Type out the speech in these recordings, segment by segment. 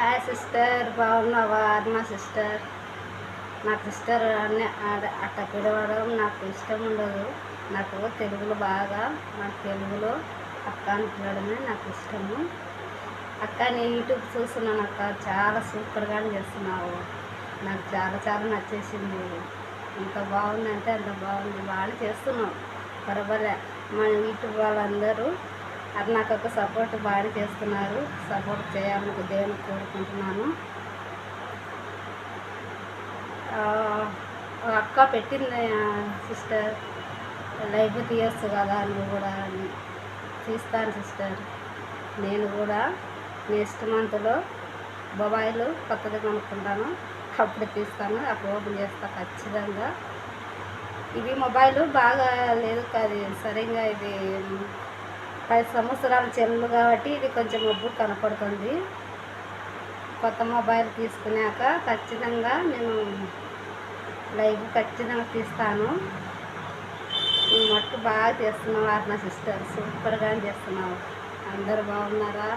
Hi sister, బాగున్నావా? అది మా సిస్టర్. నాకు సిస్టర్ అన్నీ అట్ట పిలవడం నాకు ఇష్టం ఉండదు. నాకు తెలుగులో బాగా నాకు తెలుగులో అక్క అని పిలవడమే నాకు ఇష్టము. అక్క, నీ యూట్యూబ్ చూస్తున్నాను అక్క, చాలా సూపర్గా చేస్తున్నావు. నాకు చాలా చాలా నచ్చేసింది. ఎంత బాగుందంటే అంత బాగుంది. బాగా చేస్తున్నావు, బరబరే. మన యూట్యూబ్ వాళ్ళందరూ అది నాకు ఒక సపోర్ట్ బాగా చేస్తున్నారు. సపోర్ట్ చేయాలని దేవుని కోరుకుంటున్నాను. అక్క పెట్టింది సిస్టర్, లైవ్ తీయచ్చు కదా నువ్వు కూడా. తీస్తాను సిస్టర్. నేను కూడా నెక్స్ట్ మంత్లో మొబైల్ కొత్తది కొనుక్కుంటాను, అప్పుడు తీస్తాను, అప్పుడు ఓపెన్ చేస్తాను ఖచ్చితంగా. ఇది మొబైల్ బాగా లేదు కాదు, సరిగ్గా ఇది 10 సంవత్సరాల చెల్లు కాబట్టి ఇది కొంచెం మబ్బు కనపడుతుంది. కొత్త మొబైల్ తీసుకున్నాక ఖచ్చితంగా నేను లైవ్ ఖచ్చితంగా తీస్తాను. నువ్వు మట్టు బాగా చేస్తున్నావు నా సిస్టర్, సూపర్గా చేస్తున్నావు. అందరూ బాగున్నారా?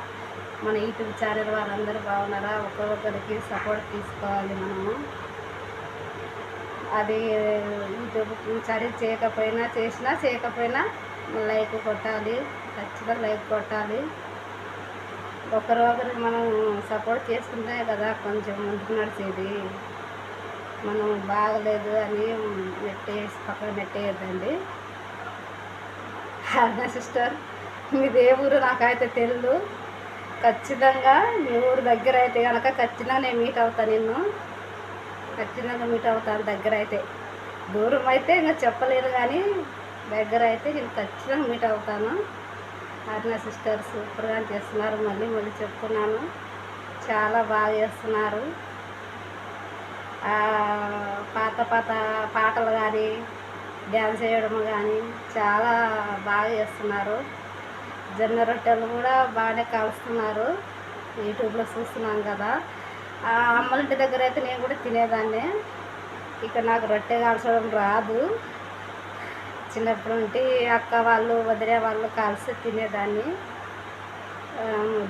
మన యూట్యూబ్ ఛానల్ వాళ్ళందరూ బాగున్నారా? ఒక్కొక్కరికి సపోర్ట్ తీసుకోవాలి మనము. అది యూట్యూబ్ ఛానల్ చేయకపోయినా లైక్ కొట్టాలి, ఖచ్చితంగా లైక్ కొట్టాలి. ఒకరొకరికి మనం సపోర్ట్ చేసుకుంటే కదా కొంచెం ముందుకు నడిచేది. మనం బాగలేదు అని పక్కన నెట్టేయద్దండి. అదే సిస్టర్, మీది ఏ ఊరు నాకైతే తెలియదు. ఖచ్చితంగా మీ ఊరు దగ్గర అయితే కనుక ఖచ్చితంగా నేను మీట్ అవుతాను. నిన్ను ఖచ్చితంగా మీట్ అవుతాను. దగ్గర అయితే, దూరం అయితే ఇంకా చెప్పలేదు, కానీ దగ్గర అయితే నేను ఖచ్చితంగా మీట్ అవుతాను. అరుణ సిస్టర్ సూపర్గా చేస్తున్నారు. మళ్ళీ చెప్తున్నాను, చాలా బాగా చేస్తున్నారు. పాత పాటలు కానీ డ్యాన్స్ చేయడం కానీ చాలా బాగా చేస్తున్నారు. జొన్న రొట్టెలు కూడా బాగానే కాలుస్తున్నారు. యూట్యూబ్లో చూస్తున్నాం కదా. అమ్మలింటి దగ్గర అయితే నేను కూడా తినేదాన్ని. ఇక నాకు రొట్టె కాల్చడం రాదు. చిన్నప్పటి నుండి అక్క వాళ్ళు వదిలే వాళ్ళు కాల్చి తినేదాన్ని.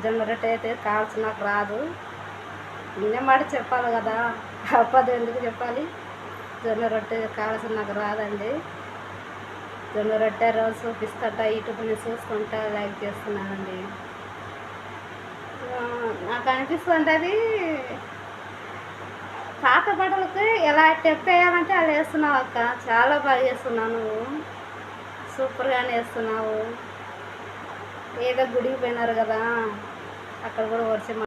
జొన్న రొట్టె అయితే కాల్చి నాకు రాదు. నిన్నే మాట చెప్పాలి కదా, అప్పది ఎందుకు చెప్పాలి? జొన్న రొట్టె కాల్చి నాకు రాదండి. జొన్న రొట్టె రోజు చూపిస్తుంటా, యూట్యూబ్ని చూసుకుంటా లైక్ చేస్తున్నానండి. నాకు అనిపిస్తుంది అది పాత పాటలకు ఎలా స్టెప్ వేయాలంటే అలా వేస్తున్నావు అక్క. చాలా బాగా చేస్తున్నావు నువ్వు, సూపర్గానే వేస్తున్నావు. ఏదో గుడికి పోయినారు కదా, అక్కడ కూడా వర్షం